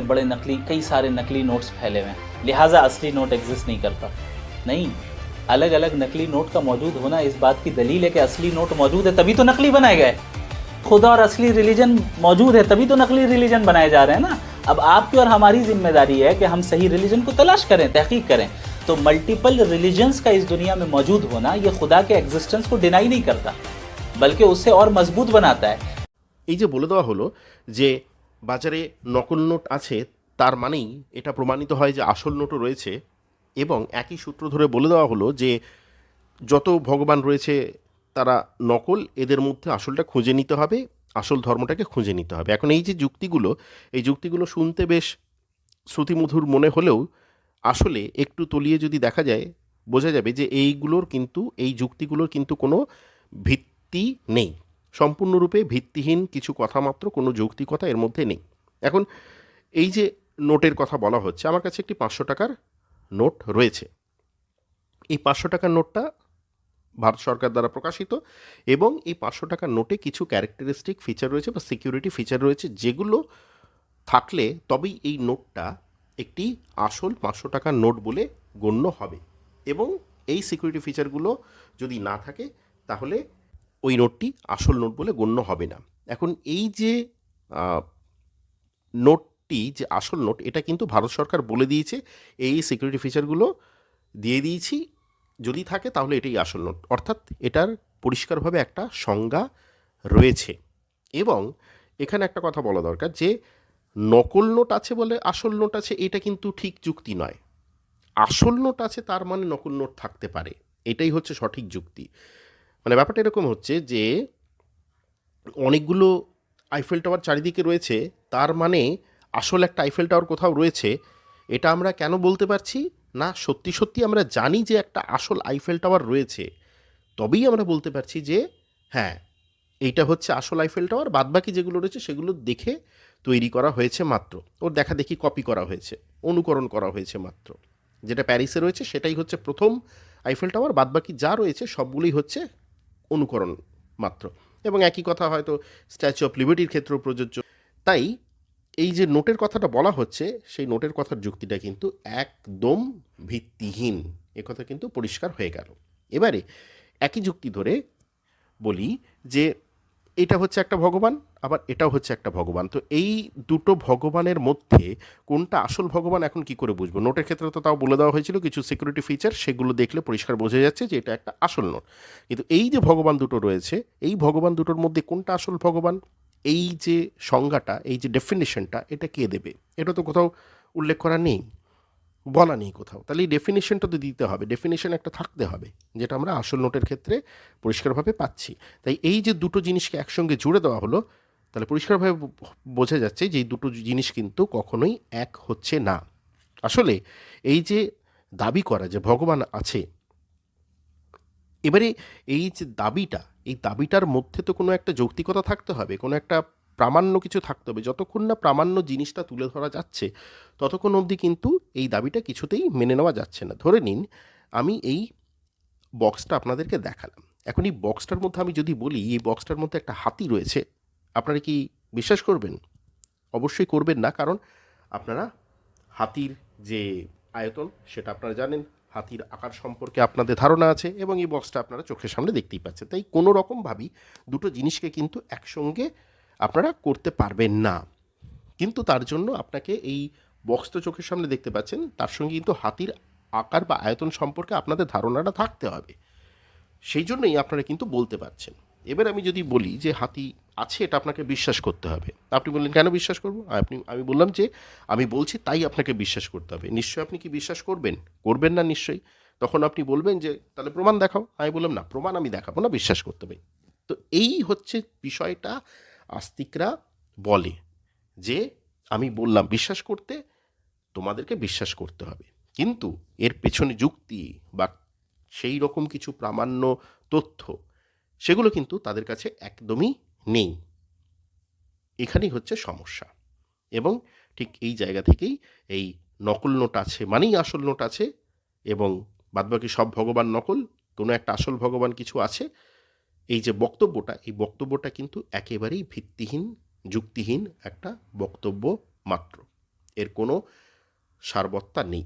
पे बड़े नकली कई सारे नकली नोट्स फैले हुए हैं, लिहाजा असली नोट एग्जिस्ट नहीं करता। नहीं, अलग अलग नकली नोट का मौजूद होना इस बात की दलील है कि असली नोट मौजूद है, तभी तो नकली बनाए गए। खुदा और असली रिलीजन मौजूद है, तभी तो नकली रिलीजन बनाए जा रहे हैं ना। अब आपकी और हमारी जिम्मेदारी है कि हम सही रिलीजन को तलाश करें, तहकीक करें। तो मल्टीपल रिलीजन्स का इस दुनिया में मौजूद होना ये खुदा के एग्जिस्टेंस को डिनाई नहीं करता, बल्कि उससे और मजबूत बनाता है। এই যে বলে দেওয়া হলো যে বাজারে নকল নোট আছে, তার মানেই এটা প্রমাণিত হয় যে আসল নোটও রয়েছে, এবং একই সূত্র ধরে বলে দেওয়া হলো যে যত ভগবান রয়েছে তারা নকল, এদের মধ্যে আসলটা খুঁজে নিতে হবে, আসল ধর্মটাকে খুঁজে নিতে হবে। এখন এই যে যুক্তিগুলো, এই যুক্তিগুলো শুনতে বেশ শ্রুতিমধুর মনে হলেও আসলে একটু তলিয়ে যদি দেখা যায়, বোঝা যাবে যে এইগুলোর কিন্তু, এই যুক্তিগুলোর কিন্তু কোনো ভিত্তি নেই, সম্পূর্ণরূপে ভিত্তিহীন কিছু কথা মাত্র, কোনো যৌক্তিকতা এর মধ্যে নেই। এখন এই যে নোটের কথা বলা হচ্ছে, আমার কাছে একটি 500 টাকার নোট রয়েছে। এই 500 টাকার নোটটা ভারত সরকার দ্বারা প্রকাশিত, এবং এই 500 টাকার নোটে কিছু ক্যারেক্টারিস্টিক ফিচার রয়েছে বা সিকিউরিটি ফিচার রয়েছে, যেগুলো থাকলে তবেই এই নোটটা একটি আসল 500 টাকার নোট বলে গণ্য হবে, এবং এই সিকিউরিটি ফিচারগুলো যদি না থাকে তাহলে ওই নোটটি আসল নোট বলে গণ্য হবে না। এখন এই যে নোটটি যে আসল নোট, এটা কিন্তু ভারত সরকার বলে দিয়েছে এই সিকিউরিটি ফিচারগুলো দিয়ে দিয়েছি, যদি থাকে তাহলে এটাই আসল নোট, অর্থাৎ এটার পরিষ্কারভাবে একটা সংজ্ঞা রয়েছে। এবং এখানে একটা কথা বলা দরকার যে নকল নোট আছে বলে আসল নোট আছে, এটা কিন্তু ঠিক যুক্তি নয়। আসল নোট আছে তার মানে নকল নোট থাকতে পারে, এটাই হচ্ছে সঠিক যুক্তি। মানে ব্যাপারটা এরকম হচ্ছে যে অনেকগুলো আইফেল টাওয়ার চারিদিকে রয়েছে, তার মানে আসল একটা আইফেল টাওয়ার কোথাও রয়েছে। এটা আমরা কেন বলতে পারছি না? সত্যি সত্যি আমরা জানি যে একটা আসল আইফেল টাওয়ার রয়েছে, তবেই আমরা বলতে পারছি যে হ্যাঁ, এইটা হচ্ছে আসল আইফেল টাওয়ার, বাদবাকি যেগুলো রয়েছে সেগুলো দেখে তৈরি করা হয়েছে মাত্র, ওর দেখা দেখি কপি করা হয়েছে, অনুকরণ করা হয়েছে মাত্র। যেটা প্যারিসে রয়েছে সেটাই হচ্ছে প্রথম আইফেল টাওয়ার, বাদবাকি যা রয়েছে সবগুলোই হচ্ছে অনুকরণ মাত্র। এবং একই কথা হয়তো স্ট্যাচু অফ লিবার্টির ক্ষেত্রেও প্রযোজ্য। তাই এই যে নোটের কথাটা বলা হচ্ছে, সেই নোটের কথার যুক্তিটা কিন্তু একদম ভিত্তিহীন, একথা কিন্তু পরিষ্কার হয়ে গেল। এবারে একই যুক্তি ধরে বলি যে এটা হচ্ছে একটা ভগবান, আবার এটাও হচ্ছে একটা ভগবান, তো এই দুটো ভগবানের মধ্যে কোনটা আসল ভগবান এখন কি করে বুঝবো? নোটের ক্ষেত্রে তো তাও বলে দেওয়া হয়েছিল কিছু সিকিউরিটি ফিচার, সেগুলো দেখলে পরিষ্কার বোঝা যাচ্ছে যে এটা একটা আসল নোট। কিন্তু এই যে ভগবান দুটো রয়েছে, এই ভগবান দুটোর মধ্যে কোনটা আসল ভগবান, এই যে সংজ্ঞাটা, এই যে ডেফিনেশনটা, এটা কে দেবে? এটা তো কোথাও উল্লেখ করা নেই, বলা নেই কোথাও। তাহলে এই ডেফিনেশনটা তো দিতে হবে, ডেফিনেশন একটা থাকতে হবে, যেটা আমরা আসল নোটের ক্ষেত্রে পরিষ্কারভাবে পাচ্ছি। তাই এই যে দুটো জিনিসকে একসঙ্গে জুড়ে দেওয়া হলো, তাহলে পরিষ্কারভাবে বোঝা যাচ্ছে যে এই দুটো জিনিস কিন্তু কখনোই এক হচ্ছে না। আসলে এই যে দাবি করা যে ভগবান আছে, এবারে এই যে দাবিটা, এই দাবিটার মধ্যে তো কোনো একটা যৌক্তিকতা থাকতে হবে, কোনো একটা প্রামাণ্য কিছু থাকতে হবে। যতক্ষণ না প্রামাণ্য জিনিসটা তুলে ধরা যাচ্ছে, ততক্ষণ অবধি কিন্তু এই দাবিটা কিছুতেই মেনে নেওয়া যাচ্ছে না। ধরে নিন আমি এই বক্সটা আপনাদেরকে দেখালাম, এখন এই বক্সটার মধ্যে আমি যদি বলি এই বক্সটার মধ্যে একটা হাতি রয়েছে, আপনারা কি বিশ্বাস করবেন? অবশ্যই করবেন না, কারণ আপনারা হাতির যে আয়তন সেটা আপনারা জানেন, হাতির আকার সম্পর্কে আপনাদের ধারণা আছে, এবং এই বক্সটা আপনারা চোখের সামনে দেখতেই পাচ্ছেন। তাই কোনো রকমভাবেই দুটো জিনিসকে কিন্তু একসঙ্গে আপনারা করতে পারবেন না। কিন্তু তার জন্য আপনাকে এই বক্স তো চোখের সামনে দেখতে পাচ্ছেন, তার সঙ্গে কিন্তু হাতির আকার বা আয়তন সম্পর্কে আপনাদের ধারণাটা থাকতে হবে, সেই জন্যই আপনারা কিন্তু বলতে পারছেন। এবার আমি যদি বলি যে হাতি আছে, এটা আপনাকে বিশ্বাস করতে হবে। আপনি বললেন কেন বিশ্বাস করব? আমি বললাম যে আমি বলছি তাই আপনাকে বিশ্বাস করতে হবে। নিশ্চয়ই আপনি কি বিশ্বাস করবেন? করবেন না নিশ্চয়ই। তখন আপনি বলবেন যে তাহলে প্রমাণ দেখাও। আমি বললাম না, প্রমাণ আমি দেখাবো না, বিশ্বাস করতে হবে। তো এই হচ্ছে বিষয়টা। আস্তিকরা বলে যে আমি বললাম বিশ্বাস করতে, তোমাদেরকে বিশ্বাস করতে হবে, কিন্তু এর পেছনে যুক্তি বা সেই রকম কিছু প্রামাণ্য তথ্য, সেগুলো কিন্তু তাদের কাছে একদমই নেই। এখানেই হচ্ছে সমস্যা। এবং ঠিক এই জায়গা থেকেই এই নকল নোট আছে মানেই আসল নোট আছে, এবং বাদবাকি সব ভগবান নকল, কোনো একটা আসল ভগবান কিছু আছে, এই যে বক্তব্যটা, এই বক্তব্যটা কিন্তু একেবারেই ভিত্তিহীন, যুক্তিহীন একটা বক্তব্য মাত্র। এর কোনো সারবত্তা নেই।